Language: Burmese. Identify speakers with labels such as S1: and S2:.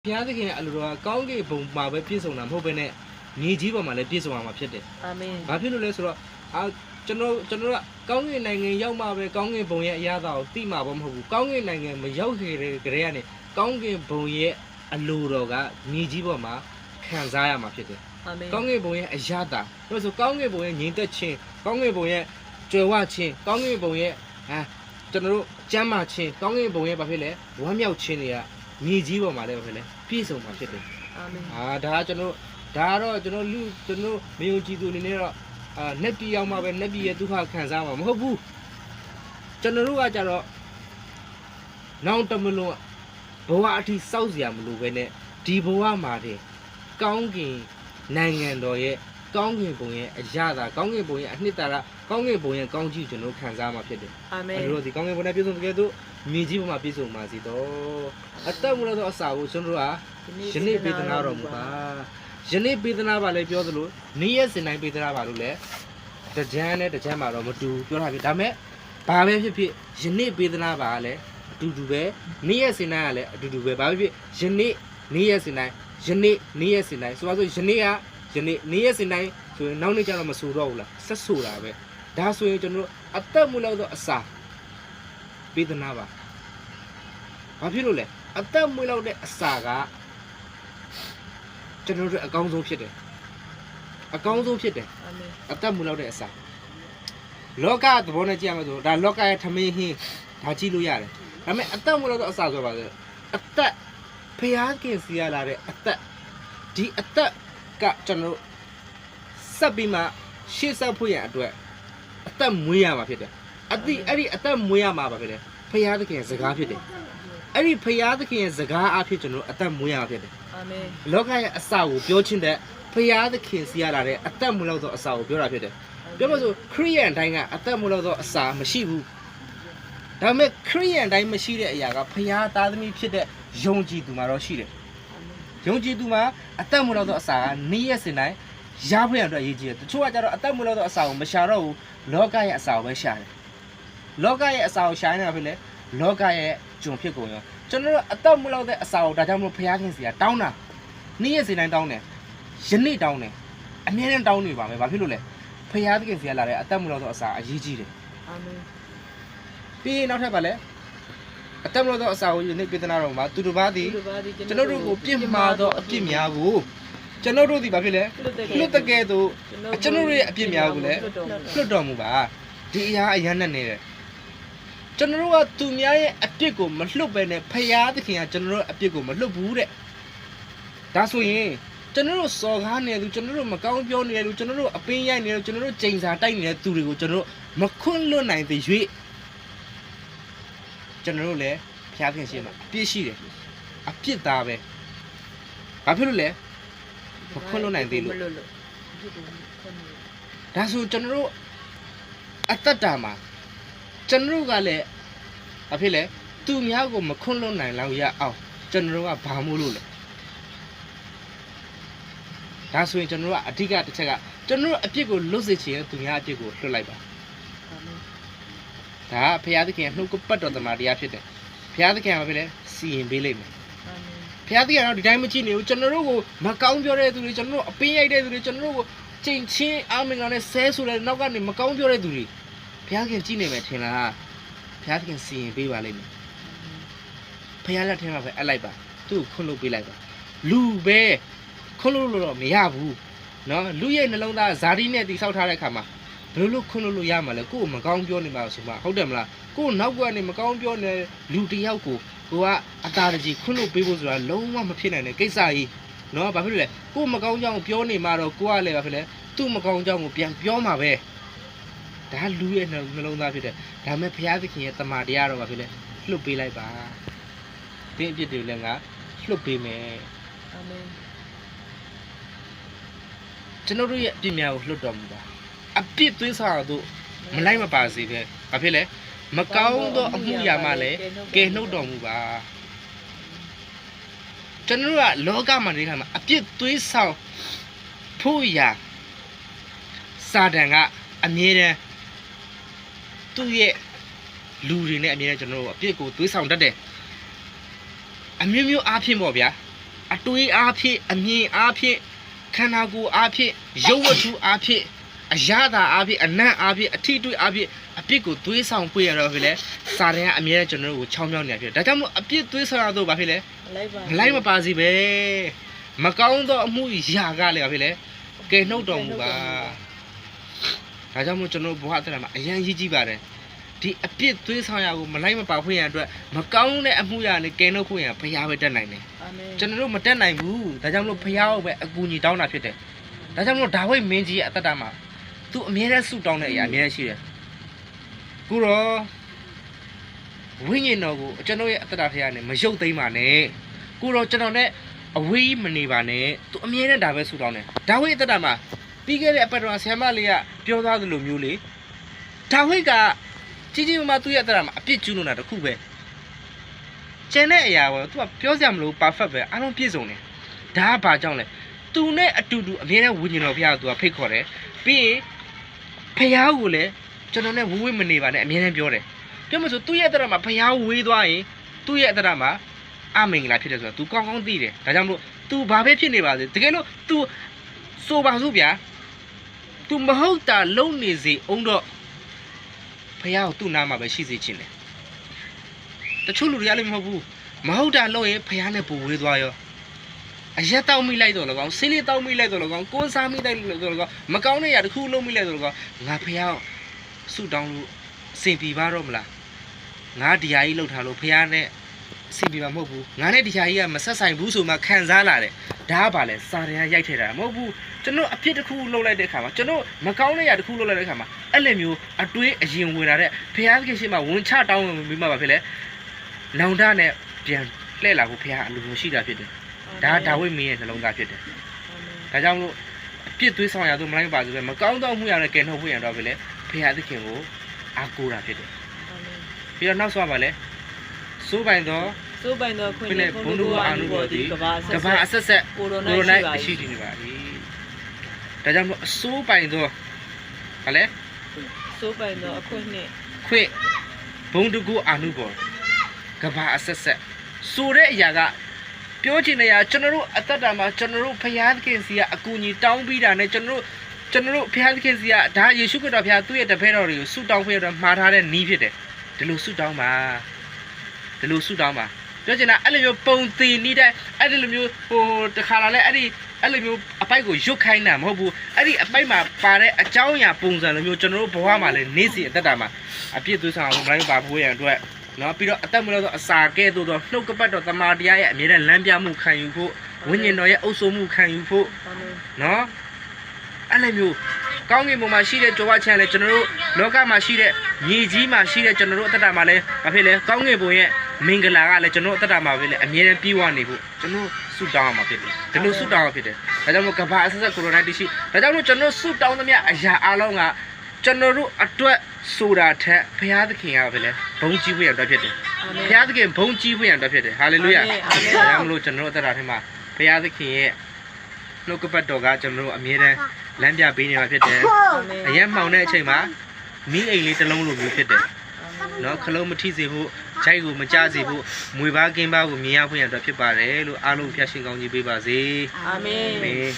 S1: ဘုရားသခင်အလိုတော်ကောင်းကင်ဘုံမှာပဲပြည့်စုံတာမဟုတ်ဘဲနဲ့မြေကြီးပေါ်မှာလည်းပြည့်စုံအောင်မှာဖြစ်တယ်
S2: အာမင်
S1: ။ဘာဖြစ်လို့လဲဆိုတော့ကျွန်တော်ကကောင်းကင်နိုင်ငံရောက်မှပဲကောင်းကင်ဘုံရဲ့အရာသာကိုသိမှာပေါ့မဟုတ်ဘူး။ကောင်းကင်နိုင်ငံမရောက်ခင်တည်းကနေကောင်းကင်ဘုံရဲ့အလိုတော်ကမြေကြီးပေါ်မှာခံစားရမှာဖြစ်တယ်
S2: ။အာမင်
S1: ။ကောင်းကင်ဘုံရဲ့အရာသာလို့ဆိုကောင်းကင်ဘုံရဲ့ငြိမ်သက်ခြင်းကောင်းကင်ဘုံရဲ့ကြွယ်ဝခြင်းကောင်းကင်ဘုံရဲ့ကျွန်တော်တို့ကျမ်းမာခြင်းကောင်းကင်ဘုံရဲ့ဘာဖြစ်လဲဝမ်းမြောက်ခြင်းတွေကမြေကြီးပေါ်မှာလည်းဘာဖြစ်လဲပြည့်စုံမှာဖြစ်တယ်
S2: အာမင်
S1: ဒါကကျွန်တော်ဒါကတော့ကျွန်တော်မယုံကြည်သူအနေနဲ့တော့နက်ပြည်ရောက်မှပဲနက်ပြည်ရဲ့ဒုက္ခခံစားမှာမဟုတ်ဘူးကျွန်တော်တို့ကကြတော့နောင်တမလွန်ဘဝအထိစောက်စရာမလိုပဲနဲ့ဒီဘဝမှာတည်းကောင်းကင်နိုင်ငံတော်ရဲ့ကောင်းကင်ဘုံရဲ့အရာသာကောင်းကင်ဘုံရဲ့အနှစ်သာရကောင်းကင်ဘုံရဲ့ကောင်းကြီးကျွန်တော်ခံစားမှာဖြစ်တယ်
S2: အာမင်
S1: အဲ့တော့ဒီကောင်းကင်ဘုံနဲ့ပြည့်စုံတဲ့ကဲ့သို့မြေကြီးဘုံမှာပြည့်စုံပါစေတော့အသက်မူလို့တော့အစာကိုကျွန်တော်တို့ကယနေ့ပေးသနာတော်မူပါယနေ့ပေးသနာပါလဲပြောသလိုနေ့ရက်စဉ်တိုင်းပေးသနာပါလို့လဲတကြမ်းနဲ့တကြမ်းမှာတော့မတူပြောတာဖြစ်ဒါမဲ့ဘာပဲဖြစ်ဖြစ်ယနေ့ပေးသနာပါလဲအတူတူပဲနေ့ရက်စဉ်တိုင်းကလည်းအတူတူပဲဘာဖြစ်ဖြစ်ယနေ့နေ့ရက်စဉ်တိုင်းယနေ့နေ့ရက်စဉ်တိုင်းဆိုပါစို့ယနေ့ကယနေ့နေ့ရက်စဉ်တိုင်းဆိုရင်နောက်နေ့ကျတော့မဆိုတော့ဘူးလားဆက်ဆိုတာပဲဒါဆိုရင်ကျွန်တော်တို့အသက်မူလို့တော့အစာပေးသနာပါဘာဖြစ်လို့လဲအသက်မွေးလောက်တဲ့အစာကကျွန်တော်တို့အကောင်းဆုံးဖြစ်တယ်အကောင်းဆုံးဖြစ်တယ်
S2: အာမင်
S1: အသက်မွေးလောက်တဲ့အစာလောကသဘောနဲ့ကြည့်ရမယ်ဆိုဒါလောကရဲ့ထမင်းဟင်းဒါကြည့်လို့ရတယ်ဒါပေမဲ့အသက်မွေးလောက်တဲ့အစာဆိုပါဆိုအသက်ဖျားခင်စီရလာတဲ့အသက်ဒီအသက်ကကျွန်တော်တို့ဆက်ပြီးမှရှေ့ဆက်ဖို့ရန်အတွက်အသက်မွေးရမှာဖြစ်တယ်အဲ့ဒီအသက်မွေးရမှာပါဖြစ်တယ်ဖျားသခင်စကားဖြစ်တယ်အဲ့ဒီဖျားသခင်ရဲ့စကားအဖြစ်ကျွန်တော်အသက်မွေးရမှာဖြစ်တယ်
S2: အာမင်
S1: လောကရဲ့အစာကိုပြောချင်းတဲ့ဖျားသခင်စီရလာတဲ့အသက်မွေးလောက်သောအစာကိုပြောတာဖြစ်တယ်ပြောလို့ဆိုခရိယန်တိုင်းကအသက်မွေးလောက်သောအစာမရှိဘူးဒါပေမဲ့ခရိယန်တိုင်းမရှိတဲ့အရာကဖျားသားသမီးဖြစ်တဲ့ယုံကြည်သူမှာတော့ရှိတယ်ယုံကြည်သူမှာအသက်မွေးလောက်သောအစာကနေ့ရက်စဉ်တိုင်းရဖို့ရအတွက်အရေးကြီးတယ်တချို့ကကြတော့အသက်မွေးလောက်သောအစာကိုမရှာတော့ဘူးလောကရဲ့အစာကိုပဲရှာတယ်လောကရဲ့အစာကိုရှာနေတာဖြစ်လေလောကရဲ့ဂျုံဖြစ်ကုန်ရောကျွန်တော်တို့အသက်မွေးလောက်တဲ့အစာကိုဒါကြောင့်မလို့ဖျားခင်စီကတောင်းတာနေ့ရက်စဉ်တိုင်းတောင်းတယ်ယနေ့တောင်းတယ်အမြဲတမ်းတောင်းနေပါမယ်ဘာဖြစ်လို့လဲဖျားသခင်စီကလာတဲ့အသက်မွေးလောက်သောအစာအရေးကြီးတယ်
S2: အာမင်
S1: ပြီးရင်နောက်ထပ်ပါလဲအသက်မွေးလောက်သောအစာကိုယနေ့ပေးသနာတော်မှာသူတစ်ပါးသည်ကျွန်တော်တို့ကိုပြစ်မှားသောအပြစ်များကိုကျွန်တော်တို့ဒီဘာဖြစ်လဲလွတ်တကယ်သို့ကျွန်တော်တို့ရဲ့အပြစ်များကိုလည်းလွတ်တော်မူပါဒီအရာအရန်နဲ့နေတယ်ကျွန်တော်တို့ကသူများရဲ့အပြစ်ကိုမလွတ်ပဲနဲ့ဖျားသခင်ကကျွန်တော်တို့အပြစ်ကိုမလွတ်ဘူးတဲ့ဒါဆိုရင်ကျွန်တော်တို့စော်ကားနေသူကျွန်တော်တို့မကောင်းပြောနေသူကျွန်တော်တို့အပင်းရိုက်နေသူကျွန်တော်တို့ချိန်စာတိုက်နေတဲ့သူတွေကိုကျွန်တော်တို့မခွန့်လွတ်နိုင်သေး၍ကျွန်တော်တို့လည်းဖျားသခင်ရှင်းမှာအပြစ်ရှိတယ်အပြစ်သားပဲဘာဖြစ်လို့လဲမခွန့်လွတ်နိုင်သေးလို့ဒါဆိုကျွန်တော်တို့အတ္တတာမှာကျွန်တော်တို့ကလည်းဘာဖြစ်လဲသူများကိုမခွန့်လွတ်နိုင်လောက်ရအောင်ကျွန်တော်တို့ကဘာမို့လို့လဲဒါဆိုရင်ကျွန်တော်တို့ကအဓိကတစ်ချက်ကကျွန်တော်တို့အပြစ်ကိုလွတ်စေချင်ရင်သူများအပြစ်ကိုလွတ်လိုက်ပါဒါကဘုရားသခင်နှုတ်ကပတ်တော်တမန်တရားဖြစ်တယ်ဘုရားသခင်ကဘာဖြစ်လဲစီရင်ပေးလိုက်မယ်ဘုရားသခင်ကတော့ဒီတိုင်းမကြည့်နေဘူးကျွန်တော်တို့ကိုမကောင်းပြောတဲ့သူတွေကျွန်တော်တို့အပင်းရိုက်တဲ့သူတွေကျွန်တော်တို့ကိုချိန်ချင်းအာမင်ကနဲ့ဆဲဆိုတဲ့နောက်ကနေမကောင်းပြောတဲ့သူတွေဘုရားခင်ကြည့်နေမယ်ထင်လားဘုရားခင်စီရင်ပေးပါလိမ့်မယ်ဘုရားလက်ထဲမှာပဲအပ်လိုက်ပါသူ့ကိုခွန့်လို့ပေးလိုက်ပါလူပဲခွန့်လို့တော့မရဘူးเนาะလူရဲ့နှလုံးသားဇာတိနဲ့တိဆောက်ထားတဲ့အခါမှာဘယ်လိုခွန့်လို့ရမှာလဲကိုယ်မကောင်းပြောနေမှာဆိုမှဟုတ်တယ်မလားကိုယ်နောက်ကနေမကောင်းပြောနေလူတယောက်ကိုကအတားတကြီးခွန့်လို့ပေးဖို့ဆိုတာလုံးဝမဖြစ်နိုင်တဲ့ကိစ္စကြီးเนาะဘာဖြစ်လို့လဲကိုယ်မကောင်းကြောင်းပြောနေမှာတော့ကိုကလည်းဘာဖြစ်လဲသူ့မကောင်းကြောင်းကိုပြန်ပြောမှာပဲဒါလူရဲ့နှလုံးသားဖြစ်တယ်ဒါမဲ့ဘုရားသခင်ရဲ့တမန်တရားတော်ဘာဖြစ်လဲလှုပ်ပေးလိုက်ပါဒီအပြစ်တွေလည်းငါလှုပ်ပေးမယ်
S2: အာမင်
S1: ကျွန်တော်တို့ရဲ့အပြစ်များကိုလှုပ်တော်မူပါအပြစ်သွေးဆောင်တို့မလိုက်မပါစေပဲဘာဖြစ်လဲမကောင်းသောအမှုရာမှလည်းကယ်နှုတ်တော်မူပါကျွန်တော်တို့ကလောကမှာနေခါမှာအပြစ်သွေးဆောင်ဖို့ရာစာတန်ကအမြဲတမ်းသူ့ရဲ့လူတွေနဲ့အမြဲတမ်းကျွန်တော်တို့အပြစ်ကိုသွေးဆောင်တတ်တယ်အမျိုးမျိုးအားဖြင့်ပေါ့ဗျာ အတွေးအားဖြင့်အမြင်အားဖြင့်ခန္ဓာကိုယ်အားဖြင့်ရုပ်ဝတ္ထုအားဖြင့်အရာသာအားဖြင့်အနံ့အားဖြင့်အထိတွေ့အားဖြင့်အပြစ်ကိုသွေးဆောင်ဖွေရတော့ဖြစ်လဲစာရန်ကအမြဲတမ်းကျွန်တော်တို့ကိုချောင်းမြောင်းနေဖြစ်တယ်ဒါကြောင့်မို့အပြစ်သွေးဆောင်ရတော့ဘာဖြစ်လဲမလိုက်မပါစီပဲမကောင်းသောအမှုရာကလည်းဘာဖြစ်လဲကဲနှုတ်တော်မူပါဒါကြောင့်မို့ကျွန်တော်ဘဝအတ္တမှာအရန်ကြီးကြီးပါတယ်ဒီအပြစ်သွေးဆောင်ရကိုမလိုက်မပါဖွင့်ရအတွက်မကောင်းတဲ့အမှုရာနဲ့ကဲနှုတ်ဖွင့်ရဘုရားပဲတက်နိုင်တယ်ကျွန်တော်တို့မတက်နိုင်ဘူးဒါကြောင့်မို့ဘုရားကိုပဲအကူအညီတောင်းတာဖြစ်တယ်ဒါကြောင့်မို့ဒါဝိမင်းကြီးရဲ့အတ္တမှာသူအမြဲတမ်းဆုတောင်းတဲ့အရာအမြဲတမ်းရှိတယ်ကိုတော့ဝိညာဉ်တော်ကိုကျွန်တော်ရဲ့အတ္တဖရားနဲ့မယုတ်သိမ်းပါနဲ့ကိုတော့ကျွန်တော်နဲ့အဝေးမနေပါနဲ့သူအမြဲတမ်းဒါပဲဆုတောင်းတယ်ဒါဝိအတ္တမှာပြီးခဲ့တဲ့အပတ်တော်ဆရာမလေးကပြောသားသလိုမျိုးလေဒါဝိကကြီးကြီးမားမားသူ့ရဲ့အတ္တမှာအပြစ်ကျူးလွန်တာတခုပဲကျန်တဲ့အရာကတော့သူကပြောစရာမလို perfect ပဲအားလုံးပြည့်စုံတယ်ဒါကဘာကြောင့်လဲသူနဲ့အတူတူအမြဲတမ်းဝိညာဉ်တော်ဖရားကသူကဖိတ်ခေါ်တယ်ပြီးရင်ဖရားကိုလည်းကျွန်တော်နဲ့ဝေးမနေပါနဲ့အမြဲတမ်းပြောတယ်ပြောမှဆိုသူ့ရဲ့အတ္တမှာဖရားဝေးသွားရင်သူ့ရဲ့အတ္တမှာအမင်္ဂလာဖြစ်တယ်ဆိုတော့ तू ကောင်းကောင်းသိတယ်ဒါကြောင့်မလို့ तू ဘာပဲဖြစ်နေပါစေတကယ်လို့ तू ဆိုပါစို့ဗျာ तू မဟုတ်တာလုံနေစေအောင်တော့ဖရားကိုသူ့နားမှာပဲရှိစေချင်တယ်တချို့လူတွေကလည်းမဟုတ်ဘူးမဟုတ်တာလုံရင်ဖရားနဲ့ပူဝေးသွားရောအရက်တောက်မိလိုက်တော့လကောင်းဆေးလေးတောက်မိလိုက်တော့လကောင်းကိုးစားမိလိုက်တော့လကောင်းမကောင်းတဲ့ຢာတစ်ခုလုံးမိလိုက်တော့လကောင်းငါဖရားဆုတောင်းလို့စင်ပြပါတော့မလားငါဒီဟာကြီးလှုပ်ထားလို့ဖရားနဲ့စင်ပြမှာမဟုတ်ဘူးငါနဲ့ဒီဟာကြီးကမဆက်ဆိုင်ဘူးဆိုမှခံစားလာတယ်ဒါကဘာလဲစာရန်ရိုက်ထည့်တာမဟုတ်ဘူးကျွန်တော်အဖြစ်တစ်ခုလှုပ်လိုက်တဲ့ခါမှာကျွန်တော်မကောင်းတဲ့ຢာတစ်ခုလှုပ်လိုက်တဲ့ခါမှာအဲ့လိုမျိုးအတွေးအရင်ဝင်လာတဲ့ဖရားသခင်ရှိမှဝင်ချတောင်းဝင်ပြီးမှဘာဖြစ်လဲနောင်တနဲ့ပြန်လှည့်လာဖို့ဖရားအလိုမျိုးရှိတာဖြစ်တယ်ဒါဒါဝိမင်းရဲ့နှလုံးသားဖြစ်တယ်ဒါကြောင့်လို့အပြစ်သွေးဆောင်ရသူမလိုက်ပါဘူးပဲမကောင်းသောမှုရတဲ့ကဲနှုတ်ဖွင့်ရတော့ပဲလေဖရားသခင်ကိုအားကိုးတာဖြစ်တယ်ပြီးတော့နောက်ဆိုပါလေစိုးပိုင်သောခွင့်နဲ့ဘုံတို့အာနုဘော်ဒီကဘာအဆက်ဆက်ကိုရိုနာအရှိတည်နေပါပြီဒါကြောင့်မို့အစိုးပိုင်သောဟာလေ
S2: စိုးပိုင်သောအခွင့်နဲ့
S1: ခွင့်ဘုံတို့ကိုအာနုဘော်ကဘာအဆက်ဆက်ဆိုတဲ့အရာကပြောချင်တဲ့အရာကျွန်တော်တို့အသက်တာမှာကျွန်တော်တို့ဖခင်သခင်စီကအကူအညီတောင်းပြီးတာနဲ့ကျွန်တော်တို့ဖခင်သခင်စီကဒါယေရှုခရစ်တော်ဖခင်သူ့ရဲ့တပည့်တော်တွေကိုဆုတောင်းပေးတော့မှားထားတဲ့နည်းဖြစ်တယ်ဒီလိုဆုတောင်းပါပြောချင်တာအဲ့လိုမျိုးပုံသင်နေတဲ့အဲ့ဒီလိုမျိုးဟိုတခါလာလဲအဲ့လိုမျိုးအပိုက်ကိုရွတ်ခိုင်းတာမဟုတ်ဘူးအဲ့ဒီအပိုက်မှာပါတဲ့အကြောင်းအရာပုံစံလိုမျိုးကျွန်တော်တို့ဘဝမှာလည်းနေ့စဉ်အသက်တာမှာအပြည့်သွေးဆောင်အောင်မလိုက်ပါဘူးရန်အတွက်နော်ပြီးတော့အသက်မလို့ဆိုအစာကဲသို့တော့နှုတ်ကပတ်တော်တမန်တရားရဲ့အမြဲတမ်းလမ်းပြမှုခံယူဖို့ဝိညာဉ်တော်ရဲ့အုပ်စိုးမှုခံယူဖို့နော်အဲ့လိုမျိုးကောင်းကင်ဘုံမှာရှိတဲ့ကြွားချမ်းလဲကျွန်တော်တို့လောကမှာရှိတဲ့မြေကြီးမှာရှိတဲ့ကျွန်တော်တို့အသက်တာမှာလဲဘာဖြစ်လဲကောင်းကင်ဘုံရဲ့မင်္ဂလာကလည်းကျွန်တော်အသက်တာမှာပဲလေအမြဲတမ်းပြေဝနေဖို့ကျွန်တော်ဆုတောင်းရမှာဖြစ်တယ်ဒီလိုဆုတောင်းရဖြစ်တယ်ဒါကြောင့်မို့ကဘာအဆက်ဆက်ကိုရိုနာတိရှိဒါကြောင့်မို့ကျွန်တော်ဆုတောင်းသမျှအရာအလုံးကကျွန်တော်တို့အတွက်ဆိုတာထက်ဘုရားသခင်ကပဲလေဘုန်းကြီးဖွင့်ရတော့ဖြစ်တယ်ဘုရားသခင်ဘုန်းကြီးဖွင့်ရတော့ဖြစ်တယ်ဟာလေလုယာဒါကြောင့်မို့ကျွန်တော်အသက်တာထဲမှာဘုရားသခင်ရဲ့နှုတ်ကပတ်တော်ကကျွန်တော်တို့အမြဲတမ်းလမ်းပြပေးနေမှာဖြစ်တယ်အရက်မှောင်တဲ့အချိန်မှာမီးအိမ်လေးတစ်လုံးလိုမျိုးဖြစ်တယ်နော်ခလုံးမထိစေဖို့ခြိုက်ကိုမကြစေဖို့မွေပါကင်းပါကိုမြင်ရဖွင့်ရတော့ဖြစ်ပါတယ်လို့အားလုံးဖျက်ရှင်ကောင်းကြီးပေးပါစေ
S2: အာမင်